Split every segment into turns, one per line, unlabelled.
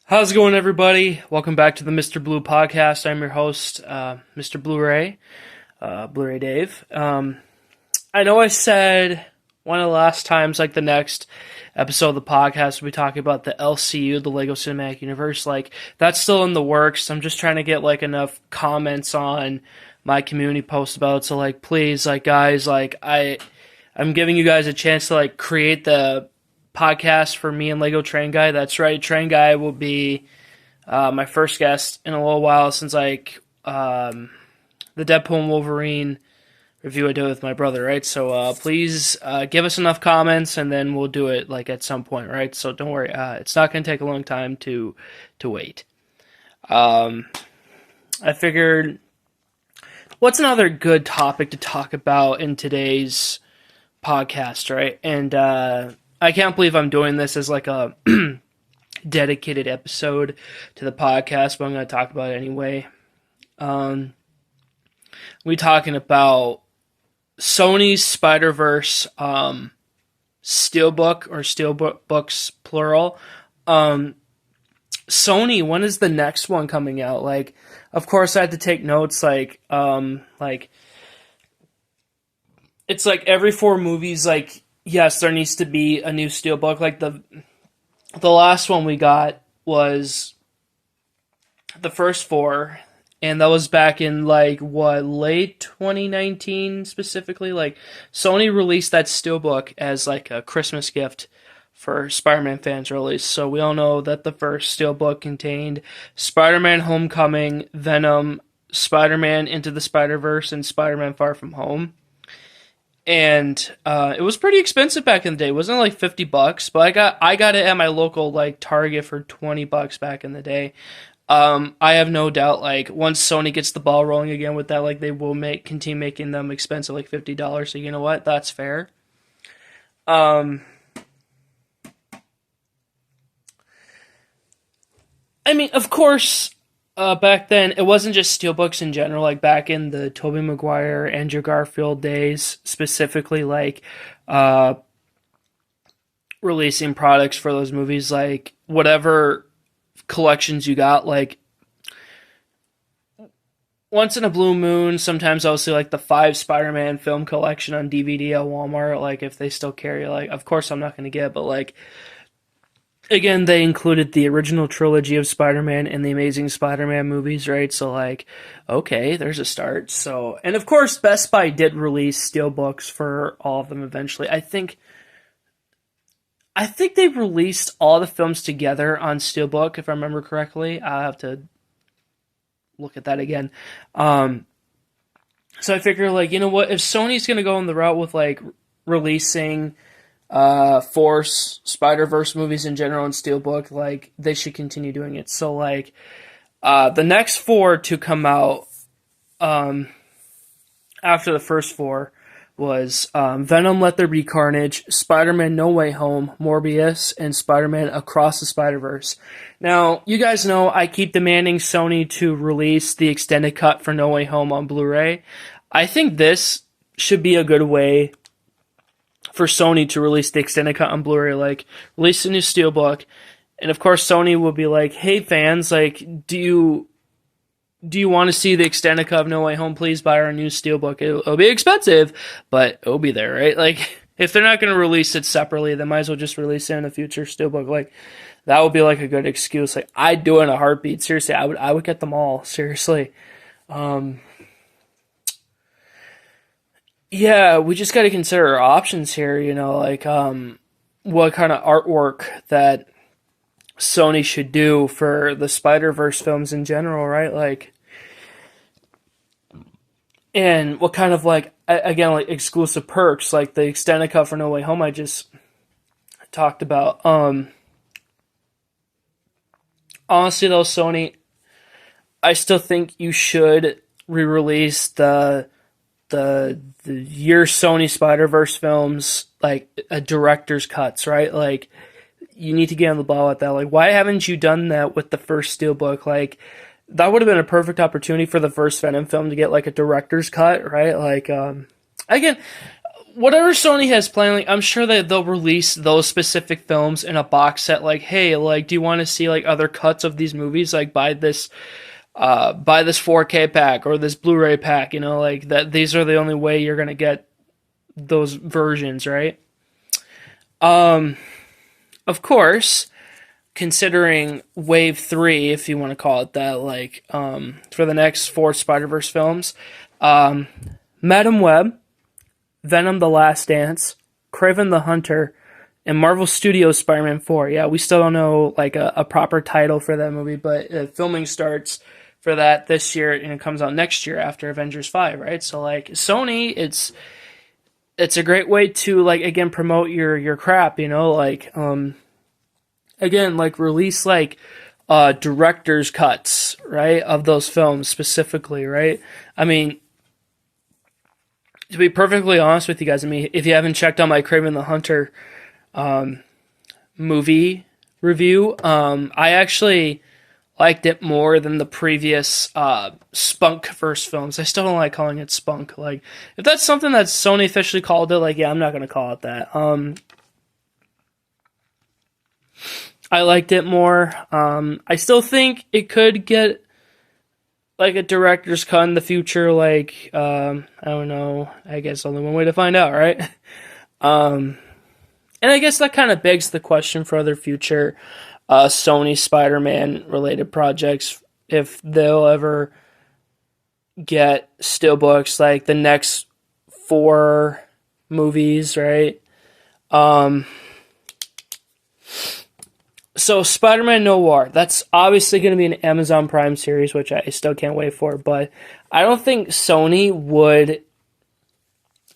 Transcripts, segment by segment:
How's it going, everybody? Welcome back to the Mr. Blue podcast. I'm your host, Mr. Blu-ray, Blu-rayDave. I know I said one of the last times, like the next episode of the podcast, we'll be talking about the LCU, the Lego Cinematic Universe. Like, that's still in the works. I'm just trying to get, like, enough comments on my community posts about it. So, like, please, like, guys, like, I'm giving you guys a chance to, like, create the podcast for me and Lego Train Guy. That's right, Train Guy will be my first guest in a little while since the Deadpool and Wolverine review I did with my brother, right? So please give us enough comments and then we'll do it like at some point, right? So don't worry, it's not going to take a long time to wait. I figured, what's another good topic to talk about in today's podcast, right? And I can't believe I'm doing this as like a dedicated episode to the podcast, but I'm going to talk about it anyway. We talking about Sony's Spider-Verse Steelbook, or Steelbooks plural. Sony, when is the next one coming out? Like, of course I had to take notes, like it's like every 4 movies, like, yes, there needs to be a new Steelbook. Like the last one we got was the first 4, and that was back in like late 2019 specifically. Like Sony released that Steelbook as like a Christmas gift for Spider-Man fans release. So we all know that the first Steelbook contained Spider-Man Homecoming, Venom, Spider-Man Into the Spider-Verse, and Spider-Man Far From Home. And it was pretty expensive back in the day. It wasn't like $50, but I got it at my local like Target for $20 back in the day. I have no doubt, like, once Sony gets the ball rolling again with that, like, they will continue making them expensive, like $50. So you know what? That's fair. I mean, of course, back then, it wasn't just Steelbooks in general, like back in the Tobey Maguire, Andrew Garfield days, specifically, like, releasing products for those movies, like, whatever collections you got, like, once in a blue moon, sometimes I'll see, like, the 5 Spider-Man film collection on DVD at Walmart, like, if they still carry, like, of course I'm not going to get, but, like, again, they included the original trilogy of Spider-Man and the Amazing Spider-Man movies, right? So, like, okay, there's a start. So, and of course, Best Buy did release Steelbooks for all of them eventually. I think they released all the films together on Steelbook, if I remember correctly. I'll have to look at that again. So I figure, like, you know what? If Sony's going to go in the route with, like, releasing 4 Spider-Verse movies in general in Steelbook, like, they should continue doing it. So, like, the next 4 to come out after the first 4 was Venom Let There Be Carnage, Spider-Man No Way Home, Morbius, and Spider-Man Across the Spider-Verse. Now, you guys know I keep demanding Sony to release the extended cut for No Way Home on Blu-ray. I think this should be a good way for Sony to release the extended cut on Blu-ray, like, release a new Steelbook, and of course Sony will be like, hey fans, like, do you want to see the extended cut of No Way Home? Please buy our new Steelbook. It'll be expensive, but it'll be there, right? Like, if they're not going to release it separately, they might as well just release it in the future Steelbook. Like, that would be like a good excuse. Like, I'd do it in a heartbeat. Seriously, I would get them all. Seriously. Yeah, we just got to consider our options here, you know, like, what kind of artwork that Sony should do for the Spider-Verse films in general, right? Like, and what kind of, like, again, like, exclusive perks, like the extended cut for No Way Home I just talked about. Honestly, though, Sony, I still think you should re-release the year Sony Spider-Verse films, like, director's cuts, right? Like, you need to get on the ball with that. Like, why haven't you done that with the first Steelbook? Like, that would have been a perfect opportunity for the first Venom film to get, like, a director's cut, right? Like, again, whatever Sony has planned, like, I'm sure that they'll release those specific films in a box set. Like, hey, like, do you want to see like other cuts of these movies? Like, buy this 4K pack or this Blu-ray pack. You know, like that. These are the only way you're gonna get those versions, right? Of course, considering Wave 3, if you want to call it that, like, for the next 4 Spider-Verse films, Madam Web, Venom: The Last Dance, Kraven the Hunter, and Marvel Studios Spider-Man 4. Yeah, we still don't know, like, a proper title for that movie, but filming starts for that this year, and it comes out next year after Avengers 5, right? So, like, Sony, it's a great way to, like, again, promote your crap, you know, like, again, like, release, like, director's cuts, right, of those films specifically, right? I mean, to be perfectly honest with you guys, I mean, if you haven't checked out my Kraven the Hunter movie review, I actually liked it more than the previous Spunkverse films. I still don't like calling it Spunk. Like, if that's something that Sony officially called it, like, yeah, I'm not going to call it that. I liked it more. I still think it could get like a director's cut in the future. Like, I don't know. I guess only one way to find out, right? And I guess that kind of begs the question for other future Sony Spider-Man related projects, if they'll ever get Steelbooks, like the next 4 movies, right? So Spider-Man Noir, that's obviously going to be an Amazon Prime series, which I still can't wait for, but I don't think Sony would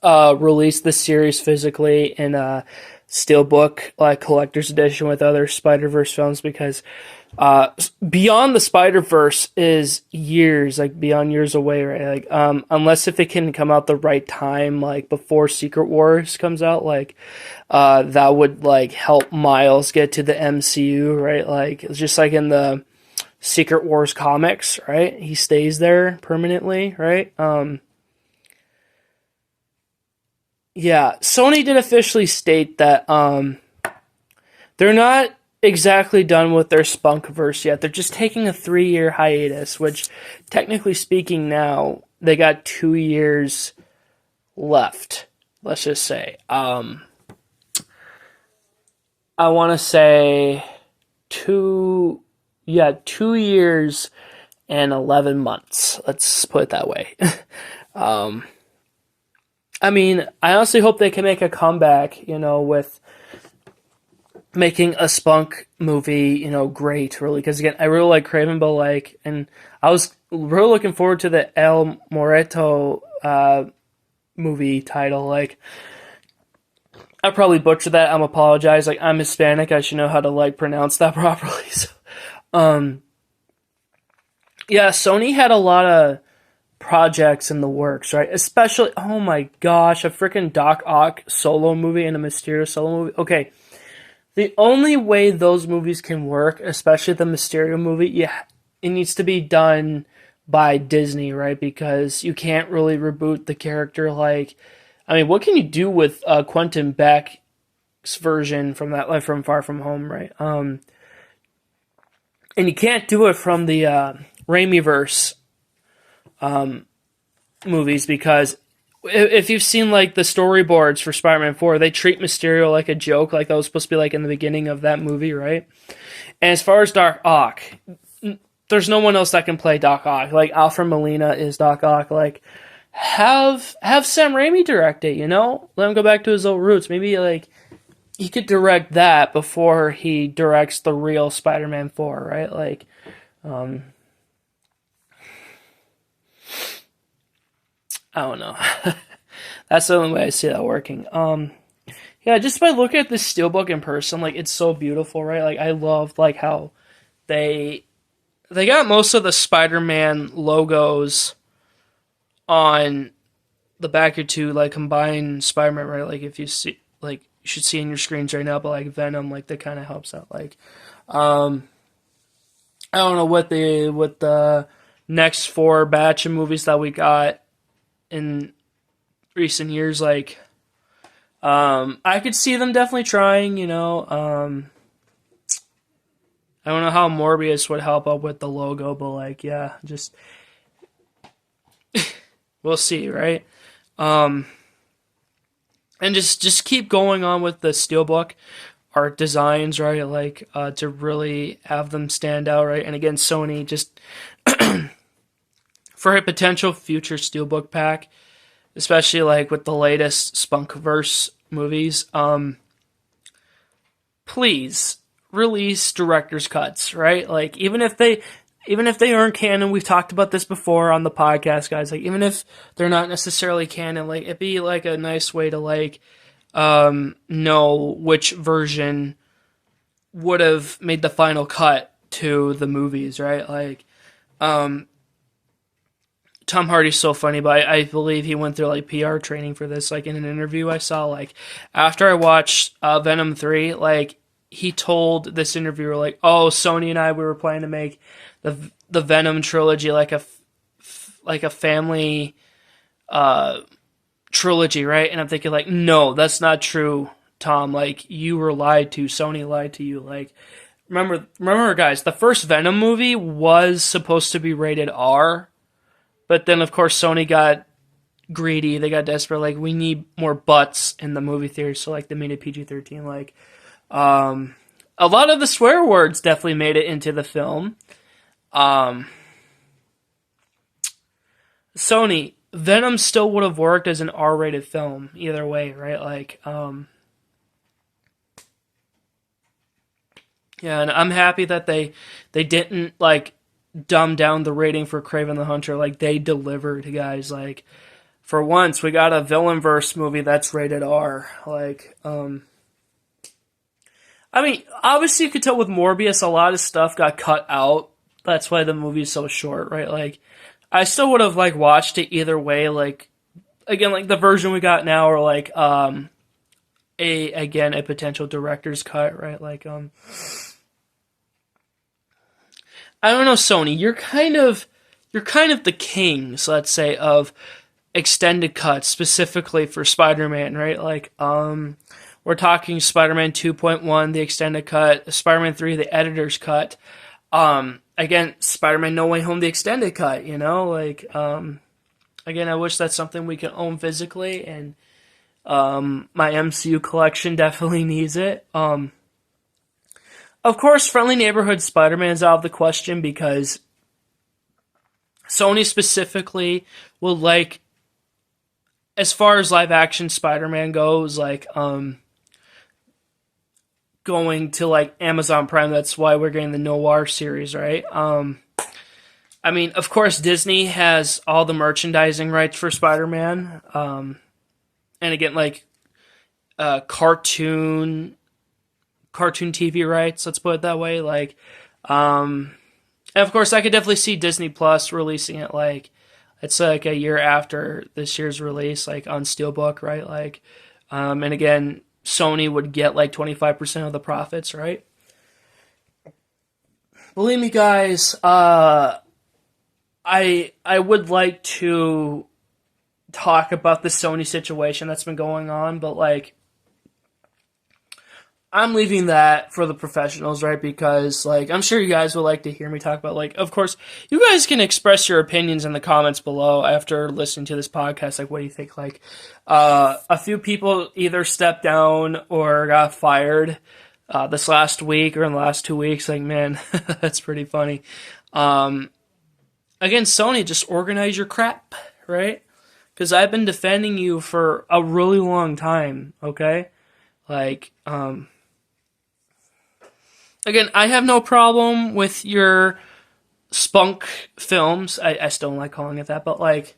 release the series physically in a Steelbook, like, collector's edition with other Spider-Verse films, because Beyond the Spider-Verse is years, like, beyond years away, right? Like, unless if it can come out the right time, like, before Secret Wars comes out, like, that would, like, help Miles get to the MCU, right? Like, it's just like in the Secret Wars comics, right? He stays there permanently, right? Yeah, Sony did officially state that they're not exactly done with their Spunkverse yet. They're just taking a 3-year hiatus, which, technically speaking, now they got 2 years left. Let's just say. I want to say 2 years and 11 months. Let's put it that way. I mean, I honestly hope they can make a comeback, you know, with making a Spunk movie, you know, great, really. Because, again, I really like Kraven, but, like, and I was really looking forward to the El Moreto movie title. Like, I probably butchered that. I'm apologize. Like, I'm Hispanic. I should know how to, like, pronounce that properly. So, yeah, Sony had a lot of projects in the works, right? Especially, oh my gosh, a freaking Doc Ock solo movie and a Mysterio solo movie. Okay, the only way those movies can work, especially the Mysterio movie, yeah, it needs to be done by Disney, right? Because you can't really reboot the character. Like, I mean, what can you do with Quentin Beck's version from that, like, from Far From Home, right? And you can't do it from the Raimiverse movies, because if you've seen, like, the storyboards for Spider-Man 4, they treat Mysterio like a joke, like that was supposed to be like in the beginning of that movie, right? And as far as Doc Ock, there's no one else that can play Doc Ock. Like, Alfred Molina is Doc Ock. Like, have Sam Raimi direct it, you know? Let him go back to his old roots. Maybe, like, he could direct that before he directs the real Spider-Man 4, right? Like, I don't know. That's the only way I see that working. Yeah, just by looking at this Steelbook in person, like, it's so beautiful, right? Like, I love, like, how they got most of the Spider-Man logos on the back of 2, like, combined Spider-Man, right? Like, if you see, like, you should see in your screens right now, but, like, Venom, like, that kind of helps out. Like, I don't know what the next 4 batch of movies that we got in recent years, like, I could see them definitely trying, I don't know how Morbius would help up with the logo, but like, yeah, just we'll see, right? And just keep going on with the Steelbook art designs, right? Like to really have them stand out, right? And again, Sony just for a potential future Steelbook pack, especially like with the latest Spunkverse movies, please release director's cuts, right? Like even if they aren't canon, we've talked about this before on the podcast, guys. Like even if they're not necessarily canon, like it'd be like a nice way to like know which version would have made the final cut to the movies, right? Like Tom Hardy's so funny, but I believe he went through like PR training for this. Like in an interview I saw, like after I watched Venom 3, like he told this interviewer like, "Oh, Sony and I, we were planning to make the Venom trilogy like a family trilogy, right?" And I'm thinking like, "No, that's not true, Tom. Like you were lied to. Sony lied to you. Like remember guys, the first Venom movie was supposed to be rated R, but then of course Sony got greedy. They got desperate. Like we need more butts in the movie theater, so like they made it PG-13. Like a lot of the swear words definitely made it into the film. Sony, Venom still would have worked as an R-rated film either way, right? Like, yeah, and I'm happy that they didn't like dumb down the rating for Kraven the Hunter. Like they delivered, guys. Like for once, we got a villain-verse movie that's rated R. Like, I mean, obviously you could tell with Morbius, a lot of stuff got cut out. That's why the movie's so short, right? Like, I still would have like watched it either way. Like, again, like the version we got now, or like a potential director's cut, right? Like, I don't know, Sony. You're kind of the kings, let's say, of extended cuts specifically for Spider-Man, right? Like, we're talking Spider-Man 2.1, the extended cut, Spider-Man 3, the editor's cut. Again, Spider-Man No Way Home, the extended cut, like, again, I wish that's something we can own physically, and, my MCU collection definitely needs it. Of course, Friendly Neighborhood Spider-Man is out of the question because Sony specifically will like, as far as live action Spider-Man goes, like, going to like Amazon Prime. That's why we're getting the Noir series, right? I mean, of course, Disney has all the merchandising rights for Spider-Man, and again, like cartoon TV rights. Let's put it that way. Like, and of course, I could definitely see Disney Plus releasing it like it's like a year after this year's release, like on Steelbook, right? Like, and again, Sony would get like 25% of the profits, right? Believe me, guys, I would like to talk about the Sony situation that's been going on, but like I'm leaving that for the professionals, right? Because, like, I'm sure you guys would like to hear me talk about, like, of course, you guys can express your opinions in the comments below after listening to this podcast. Like, what do you think? Like, a few people either stepped down or got fired this last week or in the last 2 weeks. Like, man, that's pretty funny. Again, Sony, just organize your crap, right? Because I've been defending you for a really long time, okay? Like, again, I have no problem with your spunk films. I still don't like calling it that, but like,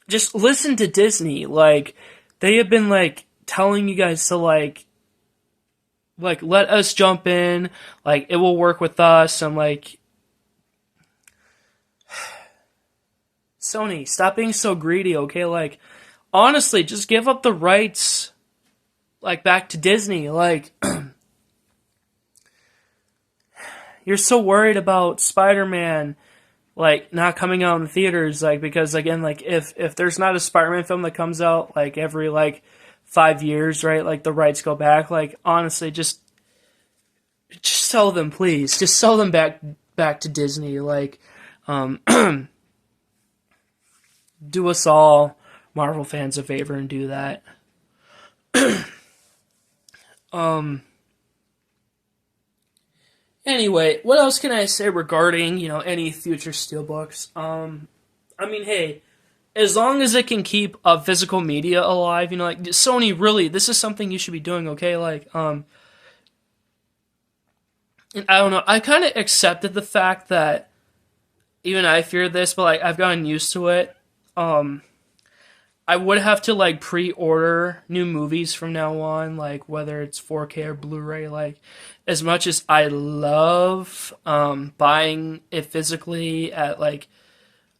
just listen to Disney. Like, they have been like telling you guys to like let us jump in. Like, it will work with us. And like, Sony, stop being so greedy, okay? Like, honestly, just give up the rights. Like, back to Disney, like, you're so worried about Spider-Man like not coming out in the theaters, like because again, like if there's not a Spider-Man film that comes out like every like 5 years, right? Like the rights go back. Like honestly, just sell them, please. Just sell them back to Disney. Like, do us all Marvel fans a favor and do that. Anyway, what else can I say regarding, any future Steelbooks? I mean, hey, as long as it can keep physical media alive, like Sony, really, this is something you should be doing, okay? Like, and I don't know, I kind of accepted the fact that even I feared this, but like I've gotten used to it. I would have to like pre-order new movies from now on, like whether it's 4K or Blu-ray. Like, as much as I love buying it physically at like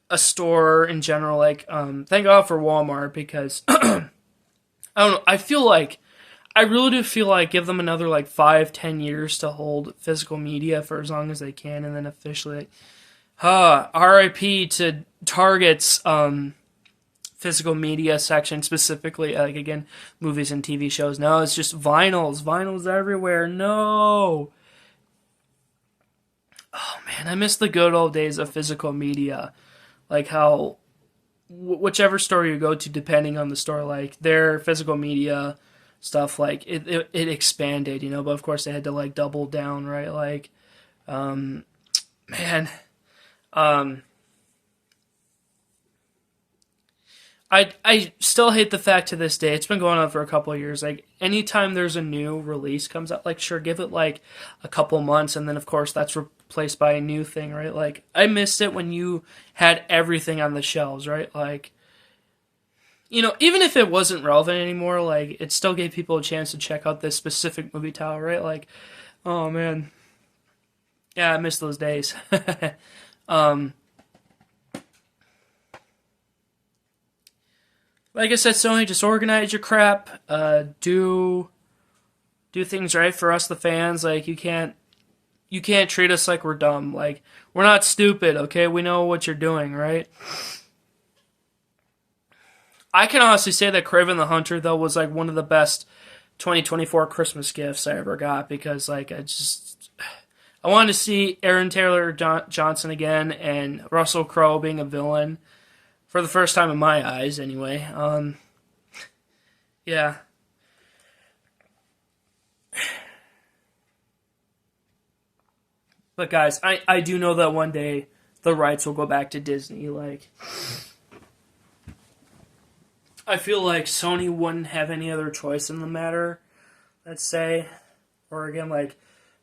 a store in general, like thank God for Walmart, because I don't know. I really do feel like give them another like 5-10 years to hold physical media for as long as they can, and then officially, RIP to Target's physical media section, specifically, like, again, movies and TV shows. No, it's just vinyls everywhere. No. Oh man, I miss the good old days of physical media. Like how whichever store you go to, depending on the store, like their physical media stuff, like it expanded, but of course they had to like double down, right? Like, man, I still hate the fact to this day, it's been going on for a couple of years, like anytime there's a new release comes out, like sure, give it like a couple months, and then of course that's replaced by a new thing, right? Like I missed it when you had everything on the shelves, right? Like, even if it wasn't relevant anymore, like it still gave people a chance to check out this specific movie title, right? Like, oh man, yeah, I miss those days. Like I said, Sony, just organize your crap. Do things right for us, the fans. Like you can't treat us like we're dumb. Like we're not stupid, okay? We know what you're doing, right? I can honestly say that Kraven the Hunter though was like one of the best 2024 Christmas gifts I ever got, because like I wanted to see Aaron Taylor Johnson again and Russell Crowe being a villain. For the first time in my eyes, anyway. Yeah. But guys, I do know that one day the rights will go back to Disney. Like, I feel like Sony wouldn't have any other choice in the matter, let's say. Or again, like,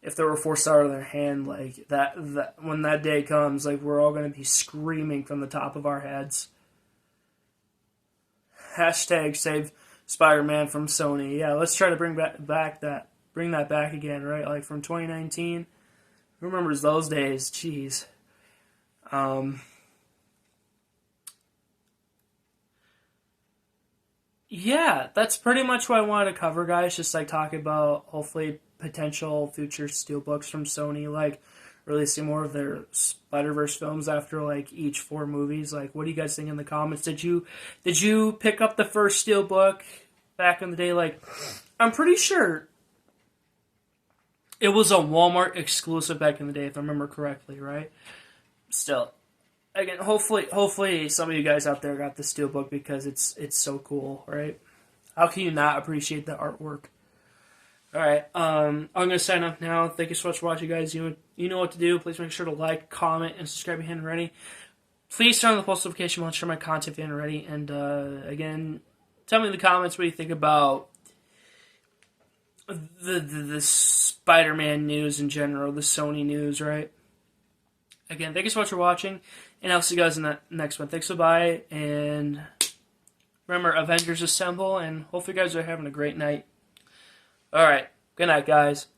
if they were forced out of their hand, like, that when that day comes, like, we're all going to be screaming from the top of our heads. Hashtag save Spider-Man from Sony. Yeah, let's try to bring that back again, right? Like from 2019. Who remembers those days? Jeez. Yeah, that's pretty much what I wanted to cover, guys. Just like talking about hopefully potential future Steelbooks from Sony, like releasing more of their Spider-Verse films after like each 4 movies. Like, what do you guys think in the comments? Did you pick up the first Steelbook back in the day? Like, I'm pretty sure it was a Walmart exclusive back in the day, if I remember correctly, right? Still, again, hopefully some of you guys out there got the Steelbook, because it's so cool, right? How can you not appreciate the artwork? Alright, I'm going to sign off now. Thank you so much for watching, guys. You know what to do. Please make sure to like, comment, and subscribe if you haven't already. Please turn on the post notification bell and share my content if you haven't already. And, again, tell me in the comments what you think about the Spider-Man news in general, the Sony news, right? Again, thank you so much for watching, and I'll see you guys in the next one. Thanks, bye, and remember, Avengers Assemble, and hopefully you guys are having a great night. Alright, good night, guys.